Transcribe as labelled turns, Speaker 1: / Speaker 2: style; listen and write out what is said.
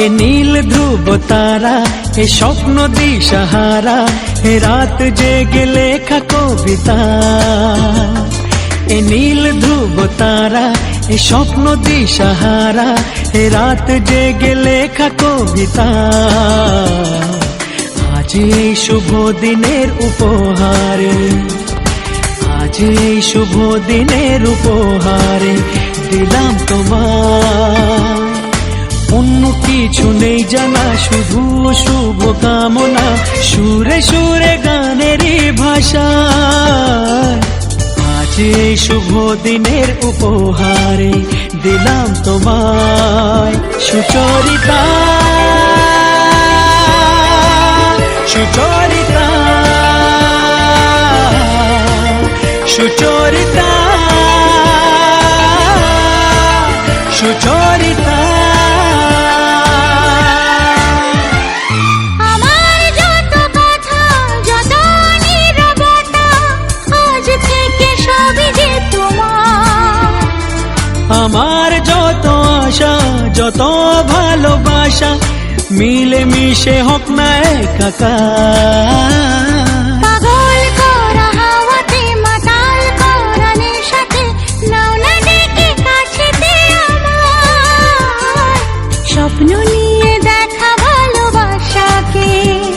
Speaker 1: এ নীল ধ্রুব তারা, এ স্বপ্ন দিশাহারা, এ রাত জেগে লেখা কবিতা। এ নীল ধ্রুব তারা, এ স্বপ্ন দিশাহারা, এ রাত জেগে লেখা কবিতা। আজ এই শুভ দিনের উপহারে, আজ এই শুভ দিনের উপহারে দিলাম তোমায়। অন্য কিছু নেই জানা, শুধু শুভ কামনা, সুরে সুরে গানেরই ভাষা। আজ এই শুভ দিনের উপহারে দিলাম তোমায়। সুচরিতা, সুচরিতা, সুচরিতা, সুচরিতা।
Speaker 2: আমার যত কথা, যত নীরবতা, আজ থেকে সবই যে তোমার।
Speaker 1: আমার যত আশা, যত ভালোবাসা, মিলে মিশে হোক না একাকার।